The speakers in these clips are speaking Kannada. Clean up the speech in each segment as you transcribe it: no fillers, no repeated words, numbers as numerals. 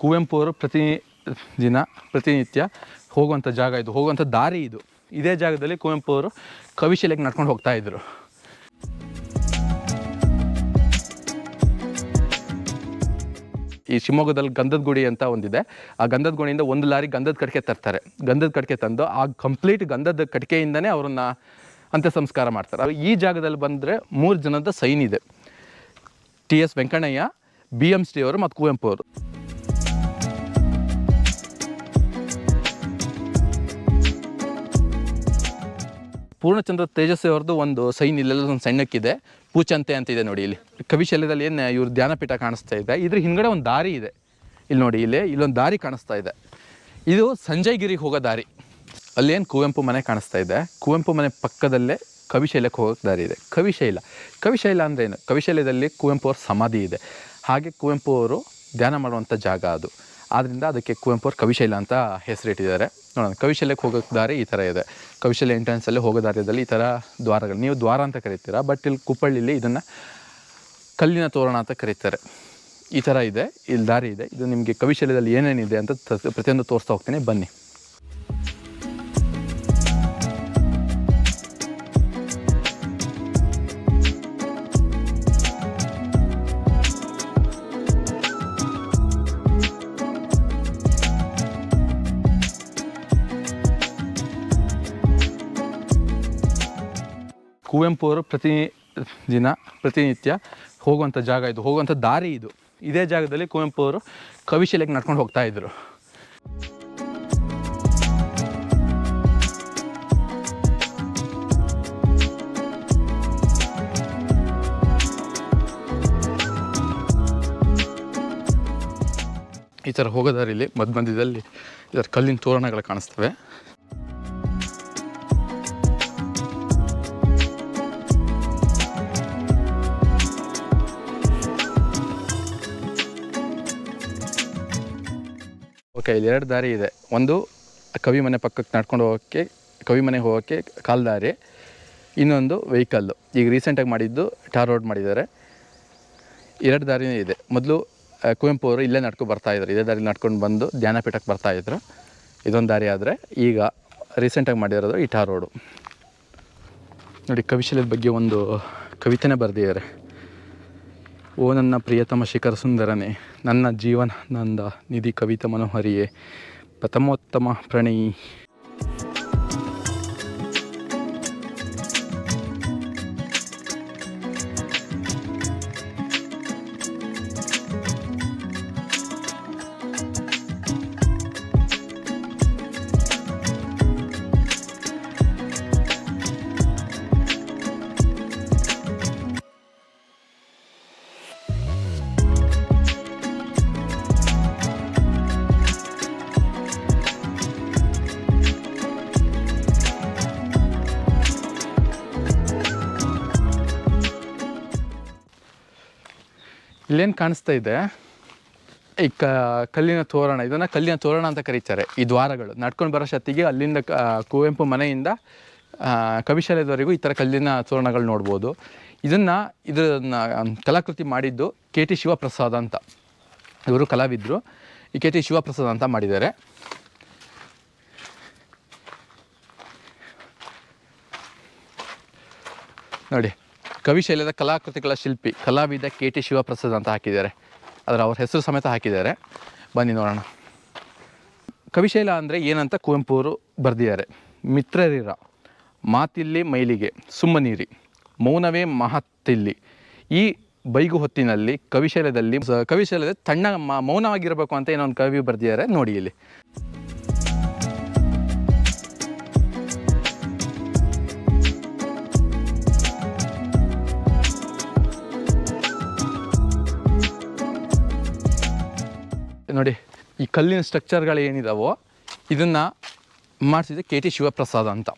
ಕುವೆಂಪು ಅವರು ಪ್ರತಿನಿತ್ಯ ಹೋಗುವಂಥ ಜಾಗ ಇದು, ಹೋಗುವಂಥ ದಾರಿ ಇದು. ಇದೇ ಜಾಗದಲ್ಲಿ ಕುವೆಂಪು ಅವರು ಕವಿಶಾಲೆಗೆ ನಡ್ಕೊಂಡು ಹೋಗ್ತಾಯಿದ್ರು. ಈ ಶಿವಮೊಗ್ಗದಲ್ಲಿ ಗಂಧದ ಗುಡಿ ಅಂತ ಒಂದಿದೆ. ಆ ಗಂಧದ ಗುಡಿಯಿಂದ ಒಂದು ಲಾರಿ ಗಂಧದ ಕಟ್ಟಿಗೆ ತರ್ತಾರೆ. ಗಂಧದ ಕಟ್ಟಿಗೆ ತಂದು ಆ ಕಂಪ್ಲೀಟ್ ಗಂಧದ ಕಟ್ಟಿಗೆಯಿಂದನೇ ಅವ್ರನ್ನ ಅಂತ್ಯ ಸಂಸ್ಕಾರ ಮಾಡ್ತಾರೆ. ಈ ಜಾಗದಲ್ಲಿ ಬಂದರೆ 3 ಜನದ ಸೈನ್ ಇದೆ. TS ವೆಂಕಣ್ಣಯ್ಯ, BMC ಅವರು ಮತ್ತು ಕುವೆಂಪು ಅವರು. ಪೂರ್ಣಚಂದ್ರ ತೇಜಸ್ವಿ ಅವ್ರದ್ದು ಒಂದು ಸೈನ್ ಇಲ್ಲೆಲ್ಲ ಒಂದು ಸಣ್ಣಕ್ಕಿದೆ, ಪೂಚಂತೆ ಅಂತ ಇದೆ ನೋಡಿ. ಇಲ್ಲಿ ಕವಿಶಾಲೆದಲ್ಲಿ ಏನು ಇವ್ರ ಧ್ಯಾನಪೀಠ ಕಾಣಿಸ್ತಾ ಇದೆ. ಇದ್ರ ಹಿಂದ್ಗಡೆ ಒಂದು ದಾರಿ ಇದೆ. ಇಲ್ಲಿ ನೋಡಿ, ಇಲ್ಲೊಂದು ದಾರಿ ಕಾಣಿಸ್ತಾ ಇದೆ. ಇದು ಸಂಜಯಗಿರಿಗೆ ಹೋಗೋ ದಾರಿ. ಅಲ್ಲೇನು ಕುವೆಂಪು ಮನೆ ಕಾಣಿಸ್ತಾ ಇದೆ. ಕುವೆಂಪು ಮನೆ ಪಕ್ಕದಲ್ಲೇ ಕವಿಶೈಲಕ್ಕೆ ಹೋಗೋಕ್ಕೆ ದಾರಿ ಇದೆ. ಕವಿಶೈಲ ಅಂದರೆ ಏನು? ಕವಿಶೈಲದಲ್ಲಿ ಕುವೆಂಪು ಅವ್ರ ಸಮಾಧಿ ಇದೆ. ಹಾಗೆ ಕುವೆಂಪು ಅವರು ಧ್ಯಾನ ಮಾಡುವಂಥ ಜಾಗ ಅದು. ಆದ್ದರಿಂದ ಅದಕ್ಕೆ ಕುವೆಂಪು ಅವ್ರು ಕವಿಶೈಲ ಅಂತ ಹೆಸರಿಟ್ಟಿದ್ದಾರೆ. ನೋಡೋಣ, ಕವಿಶೈಲಕ್ಕೆ ಹೋಗೋಕ್ಕೆ ದಾರಿ ಈ ಥರ ಇದೆ. ಕವಿಶಾಲೆ ಎಂಟ್ರೆನ್ಸಲ್ಲಿ ಹೋಗೋ ದಾರಿಯಲ್ಲಿ ಈ ಥರ ದ್ವಾರಗಳು, ನೀವು ದ್ವಾರ ಅಂತ ಕರಿತೀರಾ, ಬಟ್ ಇಲ್ಲಿ ಕುಪ್ಪಳ್ಳಿಲಿ ಇದನ್ನು ಕಲ್ಲಿನ ತೋರಣ ಅಂತ ಕರೀತಾರೆ. ಈ ಥರ ಇದೆ, ಇಲ್ಲಿ ದಾರಿ ಇದೆ. ಇದು ನಿಮಗೆ ಕವಿಶಾಲೆಯಲ್ಲಿ ಏನೇನಿದೆ ಅಂತ ಪ್ರತಿಯೊಂದು ತೋರಿಸ್ತಾ ಹೋಗ್ತೀನಿ, ಬನ್ನಿ. ಕುವೆಂಪು ಅವರು ಪ್ರತಿನಿತ್ಯ ಹೋಗುವಂಥ ಜಾಗ ಇದು, ಹೋಗುವಂಥ ದಾರಿ ಇದು. ಇದೇ ಜಾಗದಲ್ಲಿ ಕುವೆಂಪು ಅವರು ಕವಿಶಾಲೆಗೆ ನಡ್ಕೊಂಡು ಹೋಗ್ತಾಯಿದ್ರು. ಈ ಥರ ಹೋಗೋ ದಾರಿಲಿ ಮಧ್ಯದಲ್ಲಿ ಇದರ ಕಲ್ಲಿನ ತೋರಣಗಳು ಕಾಣಿಸ್ತವೆ. ಓಕೆ, ಇಲ್ಲಿ 2 ದಾರಿ ಇದೆ. ಒಂದು ಕವಿ ಮನೆ ಪಕ್ಕಕ್ಕೆ ನಡ್ಕೊಂಡು ಹೋಗೋಕ್ಕೆ, ಕವಿ ಮನೆಗೆ ಹೋಗೋಕ್ಕೆ ಕಾಲು ದಾರಿ. ಇನ್ನೊಂದು ವೆಹಿಕಲ್ಲು. ಈಗ ರೀಸೆಂಟಾಗಿ ಮಾಡಿದ್ದು ಟಾರ್ ರೋಡ್ ಮಾಡಿದ್ದಾರೆ. 2 ದಾರಿನೇ ಇದೆ. ಮೊದಲು ಕುವೆಂಪು ಅವರು ಇಲ್ಲೇ ನಡ್ಕೊಂಡು ಬರ್ತಾಯಿದ್ರು. ಇದೇ ದಾರಿ ನಡ್ಕೊಂಡು ಬಂದು ಧ್ಯಾನಪೀಠಕ್ಕೆ ಬರ್ತಾಯಿದ್ರು. ಇದೊಂದು ದಾರಿ ಆದರೆ ಈಗ ರೀಸೆಂಟಾಗಿ ಮಾಡಿರೋದು ಈ ಟಾರ್ ರೋಡು. ನೋಡಿ, ಕವಿಶಾಲೆಯ ಬಗ್ಗೆ ಒಂದು ಕವಿತೆನೇ ಬರೆದಿದ್ದಾರೆ. ಓ ನನ್ನ ಪ್ರಿಯತಮ ಶಿಖರ ಸುಂದರನೇ, ನನ್ನ ಜೀವನಾನಂದ ನಿಧಿ ಕವಿತ ಮನೋಹರಿಯೇ, ಪ್ರಥಮೋತ್ತಮ ಪ್ರಣಯಿ. ಇಲ್ಲೇನು ಕಾಣಿಸ್ತಾ ಇದೆ, ಈ ಕಲ್ಲಿನ ತೋರಣ. ಇದನ್ನು ಕಲ್ಲಿನ ತೋರಣ ಅಂತ ಕರೀತಾರೆ. ಈ ದ್ವಾರಗಳು ನಡ್ಕೊಂಡು ಬರೋ ಶತ್ತಿಗೆ ಅಲ್ಲಿಂದ ಕುವೆಂಪು ಮನೆಯಿಂದ ಕವಿಶಾಲೆದವರೆಗೂ ಈ ಥರ ಕಲ್ಲಿನ ತೋರಣಗಳು ನೋಡ್ಬೋದು. ಇದನ್ನು ಕಲಾಕೃತಿ ಮಾಡಿದ್ದು KT ಶಿವಪ್ರಸಾದ್ ಅಂತ. ಇವರು ಕಲಾವಿದರು. ಈ KT ಶಿವಪ್ರಸಾದ್ ಅಂತ ಮಾಡಿದ್ದಾರೆ. ನೋಡಿ, ಕವಿಶೈಲದ ಕಲಾಕೃತಿಗಳ ಶಿಲ್ಪಿ ಕಲಾವಿದ KT ಶಿವಪ್ರಸಾದ್ ಅಂತ ಹಾಕಿದ್ದಾರೆ. ಅವ್ರ ಹೆಸರು ಸಮೇತ ಹಾಕಿದ್ದಾರೆ. ಬನ್ನಿ ನೋಡೋಣ. ಕವಿಶೈಲ ಅಂದರೆ ಏನಂತ ಕುವೆಂಪು ಅವರು ಬರೆದಿದ್ದಾರೆ. ಮಿತ್ರರಿರ ಮಾತಿಲ್ಲಿ ಮೈಲಿಗೆ ಸುಮ್ಮನೀರಿ, ಮೌನವೇ ಮಹತ್ತಿಲ್ಲಿ. ಈ ಬೈಗು ಹೊತ್ತಿನಲ್ಲಿ ಕವಿಶೈಲದ ತಣ್ಣ ಮೌನವಾಗಿರಬೇಕು ಅಂತ ಏನೋ ಒಂದು ಕವಿ ಬರೆದಿದ್ದಾರೆ. ನೋಡಿ ಇಲ್ಲಿ. ನೋಡಿ, ಈ ಕಲ್ಲಿನ ಸ್ಟ್ರಕ್ಚರ್ಗಳು ಏನಿದಾವೋ ಇದನ್ನು ಮಾಡಿಸಿದೆ KT ಶಿವಪ್ರಸಾದ್ ಅಂತ.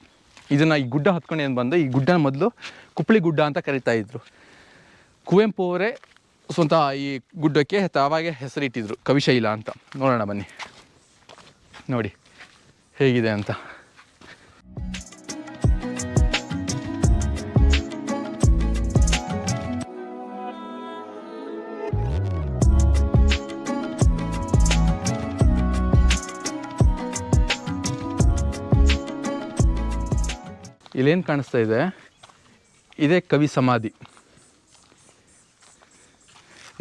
ಇದನ್ನು ಈ ಗುಡ್ಡ ಹತ್ಕೊಂಡು ಏನು ಬಂದು, ಈ ಗುಡ್ಡನ ಮೊದಲು ಕುಪ್ಪಳಿ ಗುಡ್ಡ ಅಂತ ಕರಿತಾ ಇದ್ರು. ಕುವೆಂಪು ಅವರೇ ಸ್ವಂತ ಈ ಗುಡ್ಡಕ್ಕೆ ತಾವಾಗೆ ಹೆಸರಿಟ್ಟಿದ್ರು ಕವಿಶೈಲ ಅಂತ. ನೋಡೋಣ ಬನ್ನಿ, ನೋಡಿ ಹೇಗಿದೆ ಅಂತ. ಇಲ್ಲೇನು ಕಾಣಿಸ್ತಾ ಇದೆ, ಇದೇ ಕವಿ ಸಮಾಧಿ.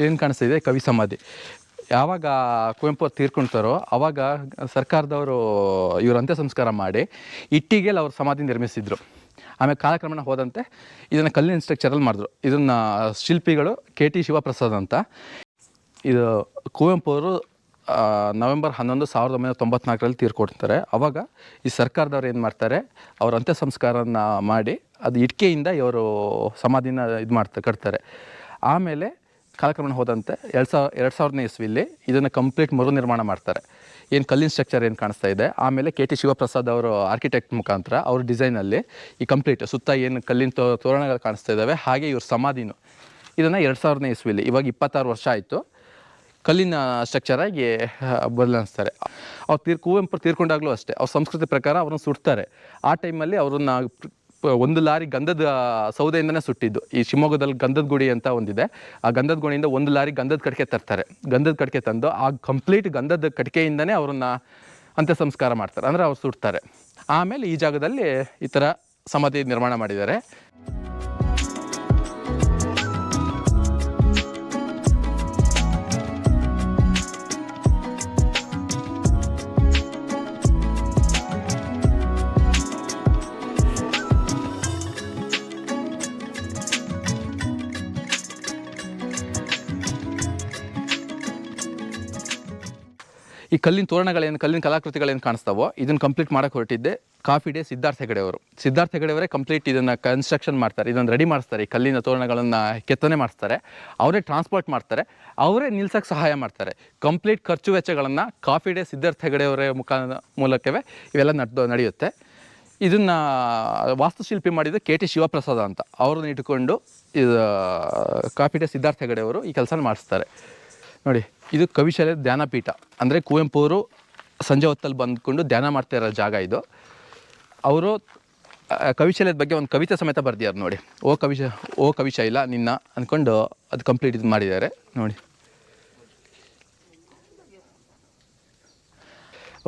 ಏನು ಕಾಣಿಸ್ತಾ ಇದೆ, ಕವಿ ಸಮಾಧಿ. ಯಾವಾಗ ಕುವೆಂಪು ಅವ್ರು ತೀರ್ಕೊಳ್ತಾರೋ ಆವಾಗ ಸರ್ಕಾರದವರು ಇವ್ರ ಅಂತ್ಯ ಸಂಸ್ಕಾರ ಮಾಡಿ ಇಟ್ಟಿಗೆಯಲ್ಲಿ ಅವ್ರ ಸಮಾಧಿ ನಿರ್ಮಿಸಿದ್ರು. ಆಮೇಲೆ ಕಾಲಕ್ರಮೇಣ ಹೋದಂತೆ ಇದನ್ನು ಕಲ್ಲಿನ ಸ್ಟ್ರಕ್ಚರಲ್ಲಿ ಮಾಡಿದ್ರು. ಇದನ್ನು ಶಿಲ್ಪಿಗಳು KT ಶಿವಪ್ರಸಾದ್ ಅಂತ. ಇದು ಕುವೆಂಪು ಅವರು ನವೆಂಬರ್ 11, 1994 ತೀರ್ಕೊಡ್ತಾರೆ. ಆವಾಗ ಈ ಸರ್ಕಾರದವ್ರು ಏನು ಮಾಡ್ತಾರೆ, ಅವ್ರ ಅಂತ್ಯ ಸಂಸ್ಕಾರನ ಮಾಡಿ ಅದು ಇಟ್ಕೆಯಿಂದ ಇವರು ಸಮಾಧಿನ ಕಟ್ತಾರೆ. ಆಮೇಲೆ ಕಾಲಕ್ರಮೇಣ ಹೋದಂತೆ 2000ನೇ ಇಸ್ವಿಲಿ ಇದನ್ನು ಕಂಪ್ಲೀಟ್ ಮರು ನಿರ್ಮಾಣ ಮಾಡ್ತಾರೆ. ಏನು ಕಲ್ಲಿನ ಸ್ಟ್ರಕ್ಚರ್ ಏನು ಕಾಣಿಸ್ತಾ ಇದೆ, ಆಮೇಲೆ KT ಶಿವಪ್ರಸಾದ್ ಅವರು ಆರ್ಕಿಟೆಕ್ಟ್ ಮುಖಾಂತರ ಅವ್ರ ಡಿಸೈನಲ್ಲಿ ಈ ಕಂಪ್ಲೀಟ್ ಸುತ್ತ ಏನು ಕಲ್ಲಿನ ತೋರಣಗಳು ಕಾಣಿಸ್ತಾ ಇದ್ದಾವೆ, ಹಾಗೆ ಇವ್ರ ಸಮಾಧಿನೂ ಇದನ್ನು 2000ನೇ ಇಸ್ವಿಲಿ, ಇವಾಗ 26 ವರ್ಷ ಆಯಿತು, ಕಲ್ಲಿನ ಸ್ಟ್ರಕ್ಚರಾಗಿ ಬದಲಾಯಿಸ್ತಾರೆ. ಕುವೆಂಪು ತೀರ್ಕೊಂಡಾಗಲೂ ಅಷ್ಟೇ ಅವ್ರ ಸಂಸ್ಕೃತಿ ಪ್ರಕಾರ ಅವ್ರನ್ನ ಸುಡ್ತಾರೆ. ಆ ಟೈಮಲ್ಲಿ ಅವ್ರನ್ನ 1 ಲಾರಿ ಗಂಧದ ಸೌದೆಯಿಂದನೇ ಸುಟ್ಟಿದ್ದು. ಈ ಶಿವಮೊಗ್ಗದಲ್ಲಿ ಗಂಧದ ಗುಡಿ ಅಂತ ಒಂದಿದೆ, ಆ ಗಂಧದ ಗುಡಿಯಿಂದ 1 ಲಾರಿ ಗಂಧದ ಕಟ್ಕೆ ತರ್ತಾರೆ. ಗಂಧದ ಕಟ್ಕೆ ತಂದು ಆ ಕಂಪ್ಲೀಟ್ ಗಂಧದ ಕಟ್ಕೆಯಿಂದನೇ ಅವ್ರನ್ನ ಅಂತ್ಯ ಸಂಸ್ಕಾರ ಮಾಡ್ತಾರೆ, ಅಂದರೆ ಅವ್ರು ಸುಡ್ತಾರೆ. ಆಮೇಲೆ ಈ ಜಾಗದಲ್ಲಿ ಈ ಥರ ಸಮಾಧಿ ನಿರ್ಮಾಣ ಮಾಡಿದ್ದಾರೆ. ಈ ಕಲ್ಲಿನ ತೋರಣಗಳೇನು, ಕಲ್ಲಿನ ಕಲಾಕೃತಿಗಳೇನು ಕಾಣಿಸ್ತಾವೋ ಇದನ್ನು ಕಂಪ್ಲೀಟ್ ಮಾಡೋಕ್ಕೆ ಹೊರಟಿದ್ದೆ ಕಾಫಿ ಡೇ ಸಿದ್ಧಾರ್ಥ ಹೆಗಡೆ ಅವರು. ಸಿದ್ಧಾರ್ಥ ಹೆಗಡೆ ಅವರೇ ಕಂಪ್ಲೀಟ್ ಇದನ್ನು ಕನ್ಸ್ಟ್ರಕ್ಷನ್ ಮಾಡ್ತಾರೆ, ಇದನ್ನು ರೆಡಿ ಮಾಡಿಸ್ತಾರೆ. ಈ ಕಲ್ಲಿನ ತೋರಣಗಳನ್ನು ಕೆತ್ತನೆ ಮಾಡಿಸ್ತಾರೆ, ಅವರೇ ಟ್ರಾನ್ಸ್ಪೋರ್ಟ್ ಮಾಡ್ತಾರೆ, ಅವರೇ ನಿಲ್ಸೋಕ್ಕೆ ಸಹಾಯ ಮಾಡ್ತಾರೆ. ಕಂಪ್ಲೀಟ್ ಖರ್ಚು ವೆಚ್ಚಗಳನ್ನು ಕಾಫಿ ಡೇ ಸಿದ್ಧಾರ್ಥ ಹೆಗಡೆ ಅವರೇ ಮೂಲಕವೇ ಇವೆಲ್ಲ ನಡೆಯುತ್ತೆ. ಇದನ್ನು ವಾಸ್ತುಶಿಲ್ಪಿ ಮಾಡಿದ್ದು KT ಶಿವಪ್ರಸಾದ್ ಅಂತ. ಅವ್ರನ್ನ ಇಟ್ಕೊಂಡು ಇದು ಕಾಫಿ ಡೇ ಸಿದ್ಧಾರ್ಥ ಹೆಗಡೆ ಅವರು ಈ ಕೆಲಸ ಮಾಡಿಸ್ತಾರೆ. ನೋಡಿ, ಇದು ಕವಿಶಾಲೆ ಧ್ಯಾನಪೀಠ, ಅಂದರೆ ಕುವೆಂಪು ಅವರು ಸಂಜೆ ಹೊತ್ತಲ್ಲಿ ಬಂದ್ಕೊಂಡು ಧ್ಯಾನ ಮಾಡ್ತಾ ಇರೋ ಜಾಗ ಇದು. ಅವರು ಕವಿಶೈಲದ ಬಗ್ಗೆ ಒಂದು ಕವಿತೆ ಸಮೇತ ಬರ್ದಿದ್ದಾರೆ ನೋಡಿ. ಓ ಕವಿಶೈಲ ನಿನ್ನ ಅಂದ್ಕೊಂಡು ಅದು ಕಂಪ್ಲೀಟ್ ಇದು ಮಾಡಿದ್ದಾರೆ ನೋಡಿ.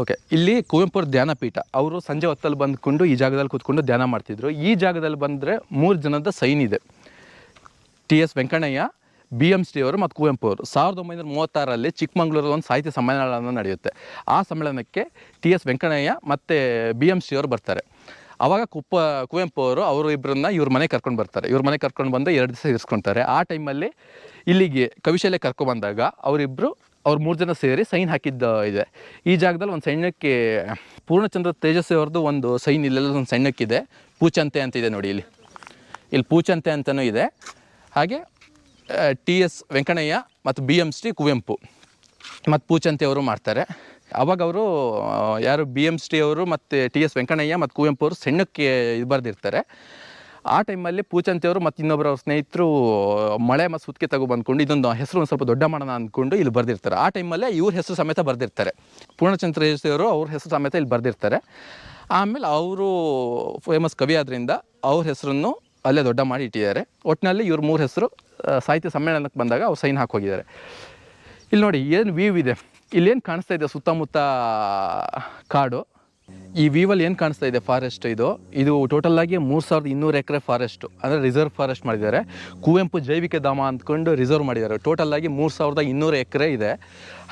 ಓಕೆ, ಇಲ್ಲಿ ಕುವೆಂಪು ಅವ್ರ ಧ್ಯಾನಪೀಠ. ಅವರು ಸಂಜೆ ಹೊತ್ತಲ್ಲಿ ಬಂದ್ಕೊಂಡು ಈ ಜಾಗದಲ್ಲಿ ಕೂತ್ಕೊಂಡು ಧ್ಯಾನ ಮಾಡ್ತಿದ್ರು. ಈ ಜಾಗದಲ್ಲಿ ಬಂದರೆ 3 ಜನದ ಸೈನ್ ಇದೆ. TS ವೆಂಕಣ್ಣಯ್ಯ, BMC ಅವರು ಮತ್ತು ಕುವೆಂಪು ಅವರು. 1936ರಲ್ಲಿ ಚಿಕ್ಕಮಂಗ್ಳೂರಲ್ಲಿ ಒಂದು ಸಾಹಿತ್ಯ ಸಮ್ಮೇಳನ ನಡೆಯುತ್ತೆ. ಆ ಸಮ್ಮೇಳನಕ್ಕೆ TS ವೆಂಕಣ್ಣಯ್ಯ ಮತ್ತು BMC ಅವರು ಬರ್ತಾರೆ. ಆವಾಗ ಕುವೆಂಪು ಅವರು ಇಬ್ಬರನ್ನ ಇವ್ರ ಮನೆಗೆ ಕರ್ಕೊಂಡು ಬರ್ತಾರೆ. ಇವ್ರ ಮನೆಗೆ ಕರ್ಕೊಂಡು ಬಂದು 2 ದಿವಸ ಇರಿಸ್ಕೊಳ್ತಾರೆ. ಆ ಟೈಮಲ್ಲಿ ಇಲ್ಲಿಗೆ ಕವಿಶಾಲೆ ಕರ್ಕೊಬಂದಾಗ ಅವ್ರು 3 ಜನ ಸೇರಿ ಸೈನ್ ಹಾಕಿದ್ದು ಇದೆ. ಈ ಜಾಗದಲ್ಲಿ ಒಂದು ಸೈನ್ಯಕ್ಕೆ ಪೂರ್ಣಚಂದ್ರ ತೇಜಸ್ವಿ ಅವ್ರದ್ದು ಒಂದು ಸೈನ್ ಇಲ್ಲೆಲ್ಲ ಒಂದು ಸೈನ್ಯಕ್ಕಿದೆ. ಪೂಚಂತೆ ಅಂತಿದೆ ನೋಡಿ, ಇಲ್ಲಿ ಪೂಚಂತೆ ಅಂತಲೂ ಇದೆ. ಹಾಗೆ TS ವೆಂಕಣ್ಣಯ್ಯ ಮತ್ತು BMC ಕುವೆಂಪು ಮತ್ತು ಪೂಚಂತೆ ಅವರು ಮಾಡ್ತಾರೆ. ಆವಾಗ ಅವರು ಯಾರು BMC ಅವರು ಮತ್ತು TS ವೆಂಕಣ್ಣಯ್ಯ ಮತ್ತು ಕುವೆಂಪು ಅವರು ಸಣ್ಣಕ್ಕೆ ಇದು ಬರೆದಿರ್ತಾರೆ. ಆ ಟೈಮಲ್ಲಿ ಪೂಚಂತೆ ಅವರು ಮತ್ತು ಇನ್ನೊಬ್ಬರು ಅವ್ರ ಸ್ನೇಹಿತರು ಮಳೆ ಮತ್ತು ಸುತ್ತಿಗೆ ತಗೋ ಬಂದ್ಕೊಂಡು ಇದೊಂದು ಹೆಸರು ಒಂದು ಸ್ವಲ್ಪ ದೊಡ್ಡ ಮಾಡೋಣ ಅಂದ್ಕೊಂಡು ಇಲ್ಲಿ ಬರೆದಿರ್ತಾರೆ. ಆ ಟೈಮಲ್ಲೇ ಇವ್ರ ಹೆಸರು ಸಮೇತ ಬರೆದಿರ್ತಾರೆ. ಪೂರ್ಣಚಂದ್ರ ತೇಜಸ್ವಿ ಅವರು ಅವ್ರ ಹೆಸರು ಸಮೇತ ಇಲ್ಲಿ ಬರೆದಿರ್ತಾರೆ. ಆಮೇಲೆ ಅವರು ಫೇಮಸ್ ಕವಿ ಆದ್ದರಿಂದ ಅವ್ರ ಹೆಸರನ್ನು ಅಲ್ಲೇ ದೊಡ್ಡ ಮಾಡಿ ಇಟ್ಟಿದ್ದಾರೆ. ಒಟ್ಟಿನಲ್ಲಿ ಇವ್ರ 3 ಹೆಸರು ಸಾಹಿತ್ಯ ಸಮ್ಮೇಳನಕ್ಕೆ ಬಂದಾಗ ಅವ್ರು ಸೈನ್ ಹಾಕೋಗಿದ್ದಾರೆ. ಇಲ್ಲಿ ನೋಡಿ ಏನು ವ್ಯೂ ಇದೆ, ಇಲ್ಲೇನು ಕಾಣಿಸ್ತಾ ಇದೆ ಸುತ್ತಮುತ್ತ ಕಾಡು. ಈ ವ್ಯೂವಲ್ಲಿ ಏನು ಕಾಣಿಸ್ತಾ ಇದೆ ಫಾರೆಸ್ಟ್, ಇದು ಟೋಟಲಾಗಿ 3200 ಎಕರೆ ಫಾರೆಸ್ಟು, ಅಂದರೆ ರಿಸರ್ವ್ ಫಾರೆಸ್ಟ್ ಮಾಡಿದ್ದಾರೆ. ಕುವೆಂಪು ಜೈವಿಕ ಧಾಮ ಅಂದ್ಕೊಂಡು ರಿಸರ್ವ್ ಮಾಡಿದ್ದಾರೆ. ಟೋಟಲಾಗಿ 3200 ಎಕರೆ ಇದೆ.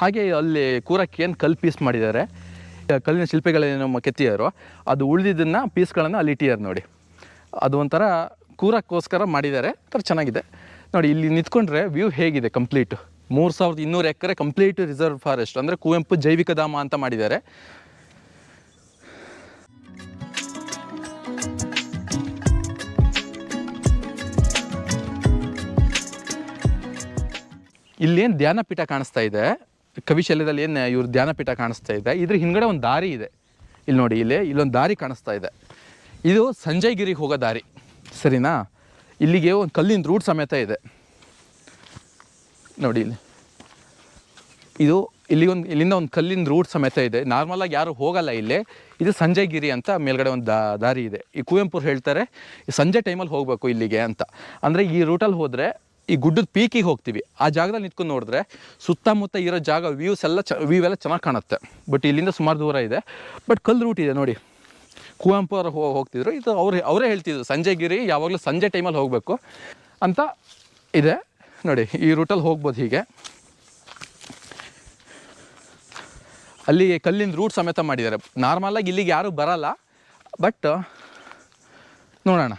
ಹಾಗೆ ಅಲ್ಲಿ ಕೂರಕ್ಕೆ ಏನು ಕಲ್ಲು ಪೀಸ್ ಮಾಡಿದ್ದಾರೆ, ಕಲ್ಲಿನ ಶಿಲ್ಪಿಗಳೇನು ಕೆತ್ತಿಯಾರೋ ಅದು ಉಳಿದಿದ್ದನ್ನು ಪೀಸ್ಗಳನ್ನು ಅಲ್ಲಿ ಇಟ್ಟಿದ್ದಾರೆ ನೋಡಿ. ಅದು ಒಂಥರ ಕೂರಕ್ಕೋಸ್ಕರ ಮಾಡಿದ್ದಾರೆ, ಒಂಥರ ಚೆನ್ನಾಗಿದೆ ನೋಡಿ. ಇಲ್ಲಿ ನಿಂತ್ಕೊಂಡ್ರೆ ವ್ಯೂ ಹೇಗಿದೆ, ಕಂಪ್ಲೀಟ್ 3200 ಎಕರೆ ಕಂಪ್ಲೀಟ್ ರಿಸರ್ವ್ ಫಾರೆಸ್ಟ್, ಅಂದರೆ ಕುವೆಂಪು ಜೈವಿಕ ಧಾಮ ಅಂತ ಮಾಡಿದ್ದಾರೆ. ಇಲ್ಲೇನು ಧ್ಯಾನಪೀಠ ಕಾಣಿಸ್ತಾ ಇದೆ, ಕವಿಶೈಲದಲ್ಲಿ ಏನು ಇವ್ರ ಧ್ಯಾನಪೀಠ ಕಾಣಿಸ್ತಾ ಇದೆ, ಇದ್ರ ಹಿಂದ್ಗಡೆ ಒಂದು ದಾರಿ ಇದೆ. ಇಲ್ಲಿ ನೋಡಿ, ಇಲ್ಲೊಂದು ದಾರಿ ಕಾಣಿಸ್ತಾ ಇದೆ. ಇದು ಸಂಜಯಗಿರಿಗೆ ಹೋಗೋ ದಾರಿ, ಸರಿನಾ? ಇಲ್ಲಿಗೆ ಒಂದು ಕಲ್ಲಿನ ರೂಟ್ ಸಮೇತ ಇದೆ ನೋಡಿ. ಇಲ್ಲಿಂದ ಒಂದು ಕಲ್ಲಿನ ರೂಟ್ ಸಮೇತ ಇದೆ. ನಾರ್ಮಲಾಗಿ ಯಾರು ಹೋಗಲ್ಲ ಇಲ್ಲಿ. ಇದು ಸಂಜಯಗಿರಿ ಅಂತ ಮೇಲ್ಗಡೆ ಒಂದು ದಾರಿ ಇದೆ. ಈ ಕುವೆಂಪು ಹೇಳ್ತಾರೆ ಸಂಜೆ ಟೈಮಲ್ಲಿ ಹೋಗಬೇಕು ಇಲ್ಲಿಗೆ ಅಂತ. ಅಂದರೆ ಈ ರೂಟಲ್ಲಿ ಹೋದರೆ ಈ ಗುಡ್ಡದ ಪೀಕಿಗೆ ಹೋಗ್ತೀವಿ. ಆ ಜಾಗದಲ್ಲಿ ನಿಂತ್ಕೊಂಡು ನೋಡಿದ್ರೆ ಸುತ್ತಮುತ್ತ ಇರೋ ಜಾಗ ವ್ಯೂ ಎಲ್ಲ ಚೆನ್ನಾಗಿ ಕಾಣುತ್ತೆ. ಬಟ್ ಇಲ್ಲಿಂದ ಸುಮಾರು ದೂರ ಇದೆ. ಬಟ್ ಕಲ್ಲು ರೂಟ್ ಇದೆ ನೋಡಿ, ಕುವೆಂಪು ಅವರು ಹೋಗ್ತಿದ್ರು. ಇದು ಅವರೇ ಹೇಳ್ತಿದ್ರು ಸಂಜೆಗಿರಿ ಯಾವಾಗಲೂ ಸಂಜೆ ಟೈಮಲ್ಲಿ ಹೋಗಬೇಕು ಅಂತ ಇದೆ. ನೋಡಿ ಈ ರೂಟಲ್ಲಿ ಹೋಗ್ಬೋದು. ಹೀಗೆ ಅಲ್ಲಿ ಕಲ್ಲಿನ ರೂಟ್ ಸಮೇತ ಮಾಡಿದ್ದಾರೆ. ನಾರ್ಮಲಾಗಿ ಇಲ್ಲಿಗೆ ಯಾರೂ ಬರಲ್ಲ, ಬಟ್ ನೋಡೋಣ.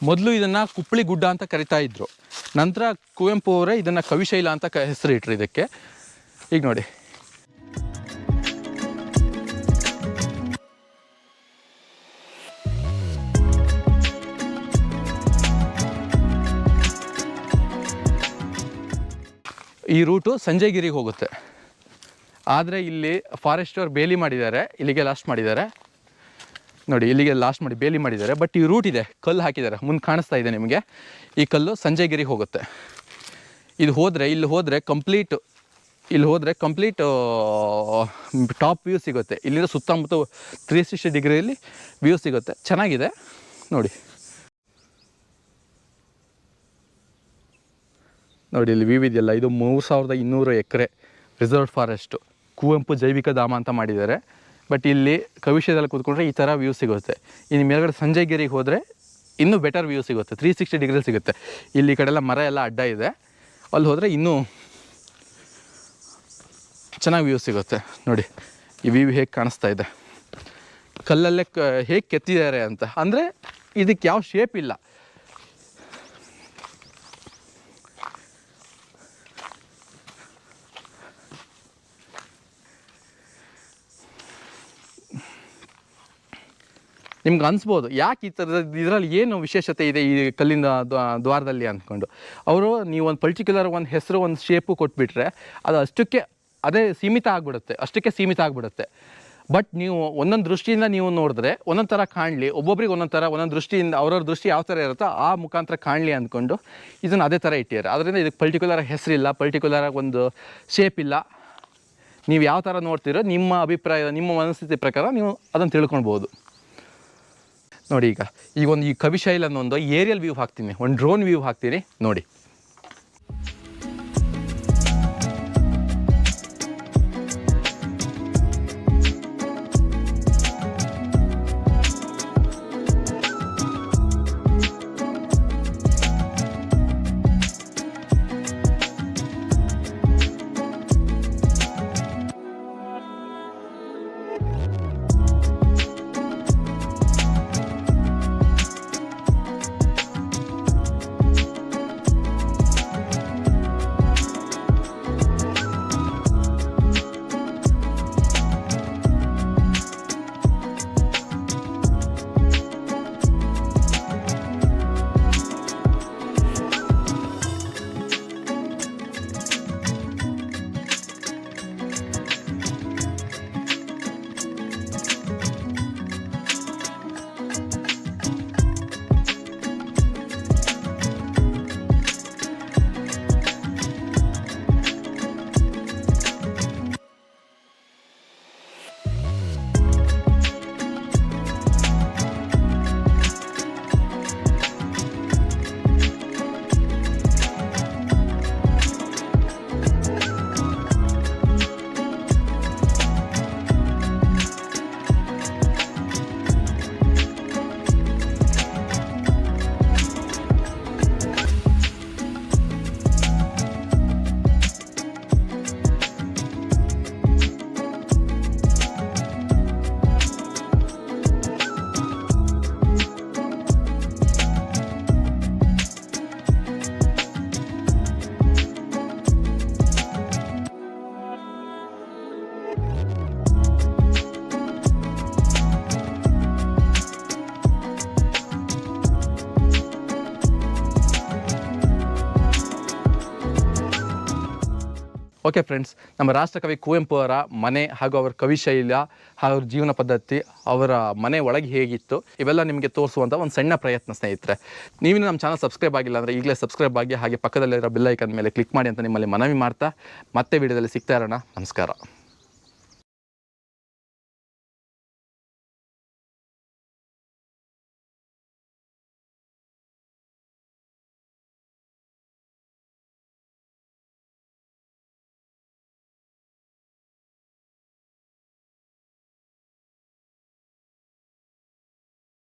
ಮೊದಲು ಇದನ್ನು ಕುಪ್ಪಳಿ ಗುಡ್ಡ ಅಂತ ಕರಿತಾ ಇದ್ರು. ನಂತರ ಕುವೆಂಪು ಅವರೇ ಇದನ್ನು ಕವಿಶೈಲ ಅಂತ ಹೆಸರು ಇಟ್ರು ಇದಕ್ಕೆ. ಈಗ ನೋಡಿ ಈ ರೂಟು ಸಂಜಯಗಿರಿಗೆ ಹೋಗುತ್ತೆ. ಆದರೆ ಇಲ್ಲಿ ಫಾರೆಸ್ಟರ್ ಬೇಲಿ ಮಾಡಿದ್ದಾರೆ, ಇಲ್ಲಿಗೆ ಲಾಸ್ಟ್ ಮಾಡಿದ್ದಾರೆ. ನೋಡಿ ಇಲ್ಲಿಗೆ ಲಾಸ್ಟ್ ಮಾಡಿ ಬೇಲಿ ಮಾಡಿದ್ದಾರೆ. ಬಟ್ ಈ ರೂಟ್ ಇದೆ, ಕಲ್ಲು ಹಾಕಿದ್ದಾರೆ, ಮುಂದೆ ಕಾಣಿಸ್ತಾ ಇದೆ ನಿಮಗೆ. ಈ ಕಲ್ಲು ಸಂಜಯಗಿರಿಗೆ ಹೋಗುತ್ತೆ. ಇಲ್ಲಿ ಹೋದರೆ ಕಂಪ್ಲೀಟ್ ಟಾಪ್ ವ್ಯೂ ಸಿಗುತ್ತೆ. ಇಲ್ಲಿಂದ ಸುತ್ತಮುತ್ತ 360 ಡಿಗ್ರಿಯಲ್ಲಿ ವ್ಯೂ ಸಿಗುತ್ತೆ. ಚೆನ್ನಾಗಿದೆ ನೋಡಿ. ಇಲ್ಲಿ ವ್ಯೂ ಇದೆಯಲ್ಲ, ಇದು 3200 ಎಕರೆ ರಿಸರ್ವ್ ಫಾರೆಸ್ಟು, ಕುವೆಂಪು ಜೈವಿಕ ಧಾಮ ಅಂತ ಮಾಡಿದ್ದಾರೆ. ಬಟ್ ಇಲ್ಲಿ ಕವಿಶದಲ್ಲಿ ಕೂತ್ಕೊಂಡ್ರೆ ಈ ಥರ ವ್ಯೂ ಸಿಗುತ್ತೆ. ಇನ್ನು ಮೇಲ್ಗಡೆ ಸಂಜಯಗಿರಿಗೆ ಹೋದರೆ ಇನ್ನೂ ಬೆಟರ್ ವ್ಯೂ ಸಿಗುತ್ತೆ, 360 ಡಿಗ್ರಿ ಸಿಗುತ್ತೆ. ಇಲ್ಲಿ ಈ ಕಡೆ ಎಲ್ಲ ಮರ ಎಲ್ಲ ಅಡ್ಡ ಇದೆ, ಅಲ್ಲಿ ಹೋದರೆ ಇನ್ನೂ ಚೆನ್ನಾಗಿ ವ್ಯೂ ಸಿಗುತ್ತೆ. ನೋಡಿ ಈ ವ್ಯೂ ಹೇಗೆ ಕಾಣಿಸ್ತಾ ಇದೆ, ಕಲ್ಲಲ್ಲೇ ಹೇಗೆ ಕೆತ್ತಿದ್ದಾರೆ ಅಂತ. ಅಂದರೆ ಇದಕ್ಕೆ ಯಾವ ಶೇಪ್ ಇಲ್ಲ. ನಿಮ್ಗೆ ಅನಿಸ್ಬೋದು ಯಾಕೆ ಈ ಥರದ ಇದರಲ್ಲಿ ಏನು ವಿಶೇಷತೆ ಇದೆ ಈ ಕಲ್ಲಿನ ದ್ವಾರದಲ್ಲಿ ಅಂದ್ಕೊಂಡು. ಅವರು ನೀವು ಒಂದು ಪರ್ಟಿಕ್ಯುಲರ್ ಒಂದು ಹೆಸರು ಒಂದು ಶೇಪು ಕೊಟ್ಬಿಟ್ರೆ ಅದು ಅದೇ ಅಷ್ಟಕ್ಕೆ ಸೀಮಿತ ಆಗಿಬಿಡುತ್ತೆ. ಬಟ್ ನೀವು ಒಂದೊಂದು ದೃಷ್ಟಿಯಿಂದ ನೀವು ನೋಡಿದ್ರೆ ಒಂದೊಂದು ಥರ ಕಾಣಲಿ, ಒಬ್ಬೊಬ್ರಿಗೆ ಒಂದೊಂದು ದೃಷ್ಟಿಯಿಂದ ಅವ್ರವ್ರ ದೃಷ್ಟಿ ಯಾವ ಥರ ಇರುತ್ತೋ ಆ ಮುಖಾಂತರ ಕಾಣಲಿ ಅಂದ್ಕೊಂಡು ಇದನ್ನು ಅದೇ ಥರ ಇಟ್ಟಿದ್ದಾರೆ. ಅದರಿಂದ ಇದಕ್ಕೆ ಪರ್ಟಿಕ್ಯುಲರ್ ಹೆಸರಿಲ್ಲ, ಪರ್ಟಿಕ್ಯುಲರ್ ಒಂದು ಶೇಪ್ ಇಲ್ಲ. ನೀವು ಯಾವ ಥರ ನೋಡ್ತೀರೋ ನಿಮ್ಮ ಅಭಿಪ್ರಾಯ, ನಿಮ್ಮ ಮನಸ್ಥಿತಿ ಪ್ರಕಾರ ನೀವು ಅದನ್ನು ತಿಳ್ಕೊಳ್ಬೋದು. ನೋಡಿ ಈ ಕವಿಶೈಲ ಅನ್ನೊಂದು ಏರಿಯಲ್ ವ್ಯೂ ಹಾಕ್ತೀನಿ, ಒಂದು ಡ್ರೋನ್ ವ್ಯೂ ಹಾಕ್ತೀನಿ ನೋಡಿ. ಓಕೆ ಫ್ರೆಂಡ್ಸ್, ನಮ್ಮ ರಾಷ್ಟ್ರಕವಿ ಕುವೆಂಪು ಅವರ ಮನೆ ಹಾಗೂ ಅವರ ಕವಿಶೈಲ ಹಾಗೂ ಅವ್ರ ಜೀವನ ಪದ್ಧತಿ, ಅವರ ಮನೆ ಒಳಗೆ ಹೇಗಿತ್ತು, ಇವೆಲ್ಲ ನಿಮಗೆ ತೋರಿಸುವಂಥ ಒಂದು ಸಣ್ಣ ಪ್ರಯತ್ನ ಸ್ನೇಹಿತರೆ. ನೀವಿನ್ನೂ ನಮ್ಮ ಚಾನಲ್ ಸಬ್ಸ್ಕ್ರೈಬ್ ಆಗಿಲ್ಲ ಅಂದರೆ ಈಗಲೇ ಸಬ್ಸ್ಕ್ರೈಬ್ ಆಗಿ, ಹಾಗೆ ಪಕ್ಕದಲ್ಲಿರೋ ಬೆಲ್ ಐಕನ್ ಮೇಲೆ ಕ್ಲಿಕ್ ಮಾಡಿ ಅಂತ ನಿಮ್ಮಲ್ಲಿ ಮನವಿ ಮಾಡ್ತಾ ಮತ್ತೆ ವಿಡಿಯೋದಲ್ಲಿ ಸಿಗ್ತಾ ಇರೋಣ. ನಮಸ್ಕಾರ.